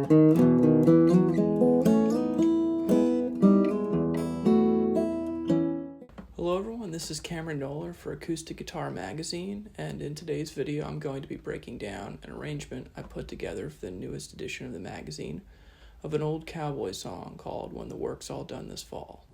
Hello everyone, this is Knowler for Acoustic Guitar Magazine, and in today's video I'm going to be breaking down an arrangement I put together for the newest edition of the magazine of an old Cowboy song called When the Work's All Done This Fall.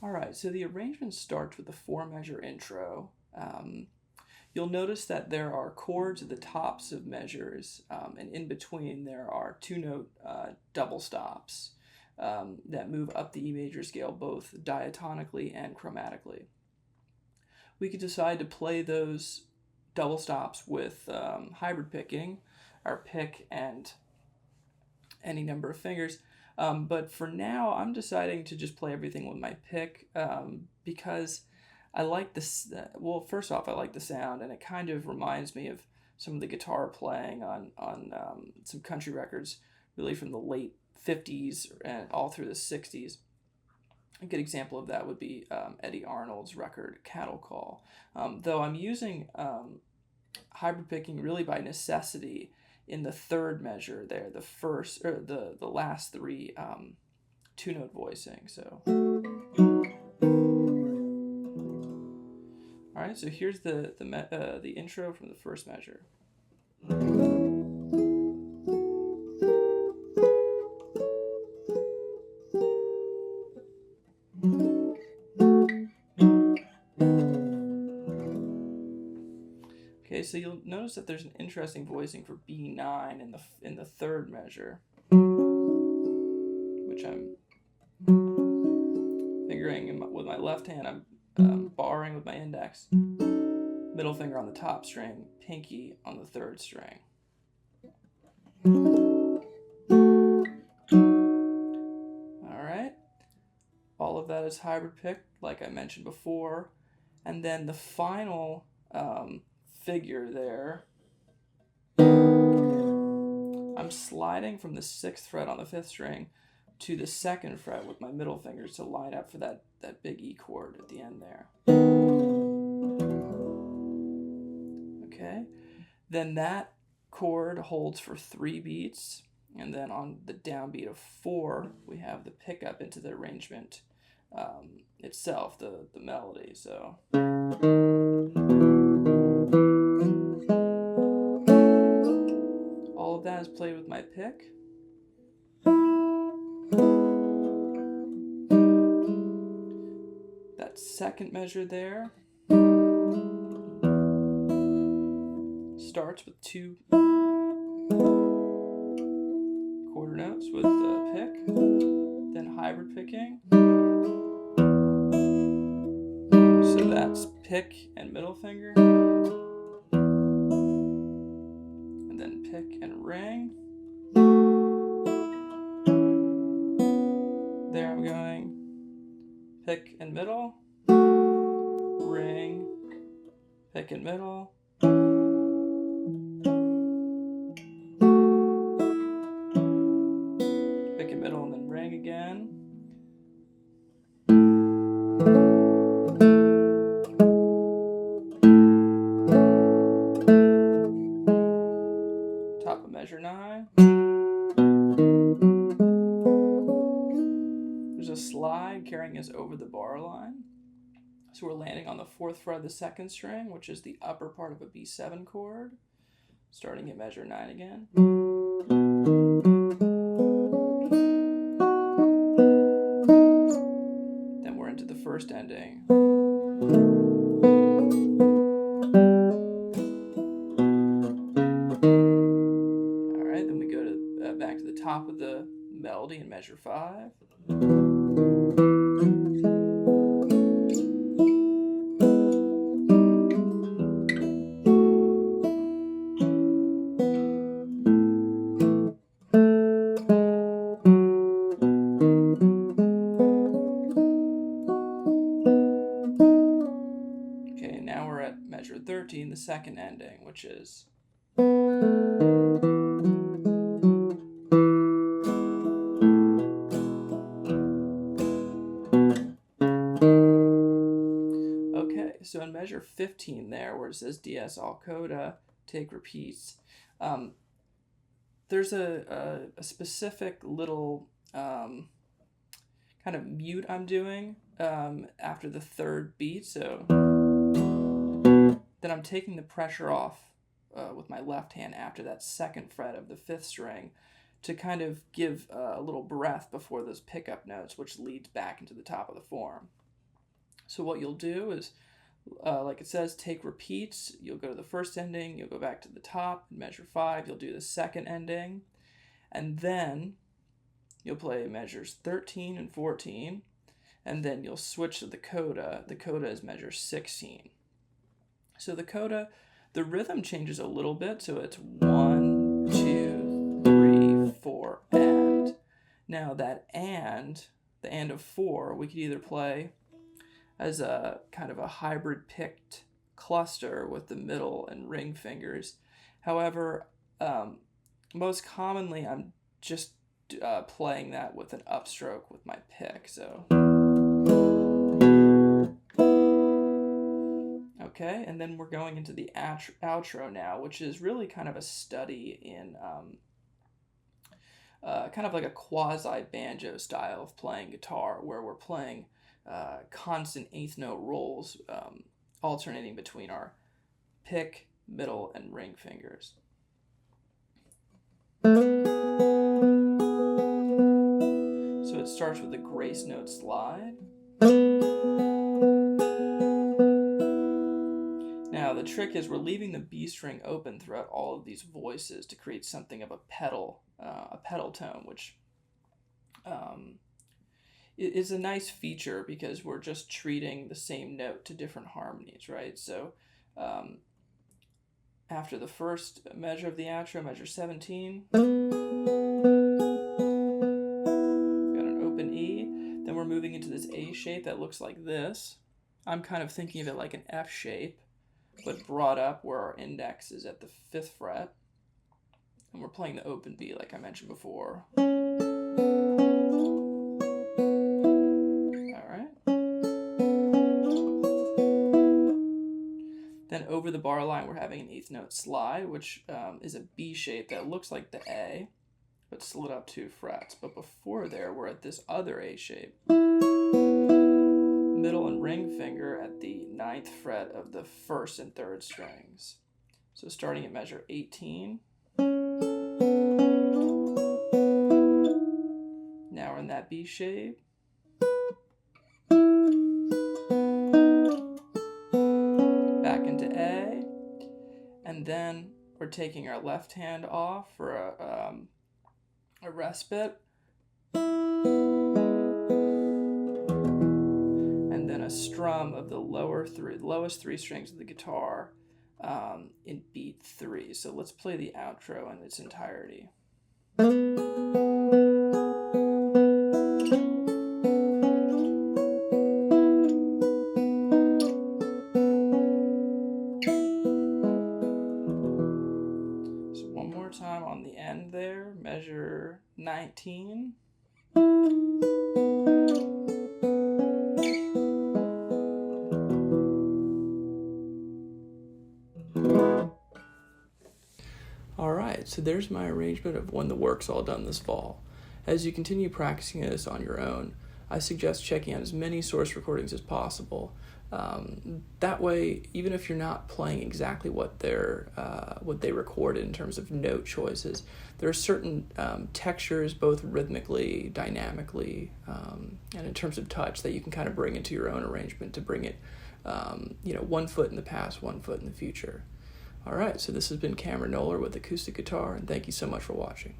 Alright, so the arrangement starts with a 4-measure intro. You'll notice that there are chords at the tops of measures, and in between there are 2-note double stops that move up the E major scale both diatonically and chromatically. We could decide to play those double stops with hybrid picking, our pick and any number of fingers. But for now, I'm deciding to just play everything with my pick because I like this. Well, first off, I like the sound, and it kind of reminds me of some of the guitar playing on some country records, really from the late 50s and all through the 60s. A good example of that would be Eddie Arnold's record Cattle Call. Though I'm using hybrid picking really by necessity in the 3rd measure there, the first or the last 3 2-note voicing. So, all right. So here's the intro from the 1st measure. Okay, so you'll notice that there's an interesting voicing for B9 in the 3rd measure, which I'm fingering with my left hand. I'm barring with my index, middle finger on the top string, pinky on the 3rd string. All right, all of that is hybrid picked, like I mentioned before, and then the final figure there, I'm sliding from the 6th fret on the 5th string to the 2nd fret with my middle fingers to line up for that big E chord at the end there. Okay, then that chord holds for 3 beats, and then on the downbeat of 4, we have the pickup into the arrangement itself, the melody. So. All of that is played with my pick. That 2nd measure there starts with 2 quarter notes with the pick, then hybrid picking. So that's pick and middle finger, and then pick and ring. There I'm going pick and middle, ring, pick and middle, line. There's a slide carrying us over the bar line. So we're landing on the 4th fret of the 2nd string, which is the upper part of a B7 chord, starting at measure 9 again. Then we're into the first ending. All right, then we go to back to the top of the melody in measure 5. Okay, now we're at measure 13, the second ending, which is okay, so in measure 15 there, where it says DS all coda, take repeats, there's a specific little kind of mute I'm doing after the 3rd beat, so then I'm taking the pressure off with my left hand after that 2nd fret of the 5th string to kind of give a little breath before those pickup notes, which leads back into the top of the form. So what you'll do is, like it says, take repeats. You'll go to the first ending, you'll go back to the top, in measure 5, you'll do the second ending, and then you'll play measures 13 and 14, and then you'll switch to the coda. The coda is measure 16. So the coda, the rhythm changes a little bit, so it's 1, 2, 3, 4, and. Now that and, the and of 4, we could either play as a kind of a hybrid picked cluster with the middle and ring fingers. However, most commonly I'm just playing that with an upstroke with my pick. So okay, and then we're going into the outro now, which is really kind of a study in kind of like a quasi-banjo style of playing guitar, where we're playing constant 8th note rolls, alternating between our pick, middle, and ring fingers. So it starts with a grace note slide. Now the trick is we're leaving the B string open throughout all of these voices to create something of a pedal tone, which is a nice feature because we're just treating the same note to different harmonies, right? So after the first measure of the outro, measure 17, got an open E, then we're moving into this A shape that looks like this. I'm kind of thinking of it like an F shape, but brought up where our index is at the 5th fret. And we're playing the open B like I mentioned before. Alright. Then over the bar line we're having an 8th note slide, which is a B shape that looks like the A, but slid up 2 frets. But before there we're at this other A shape. Middle and ring finger at the 9th fret of the 1st and 3rd strings. So starting at measure 18. Now we're in that B shape. Back into A. And then we're taking our left hand off for a respite. And then a strum of the lowest 3 strings of the guitar in beat 3. So let's play the outro in its entirety. So one more time on the end there, measure 19. All right, so there's my arrangement of When the Work's All Done this fall. As you continue practicing this on your own, I suggest checking out as many source recordings as possible. That way, even if you're not playing exactly what they recorded in terms of note choices, there are certain textures, both rhythmically, dynamically, and in terms of touch, that you can kind of bring into your own arrangement to bring it, 1 foot in the past, 1 foot in the future. All right, so this has been Cameron Knowler with acoustic guitar, and thank you so much for watching.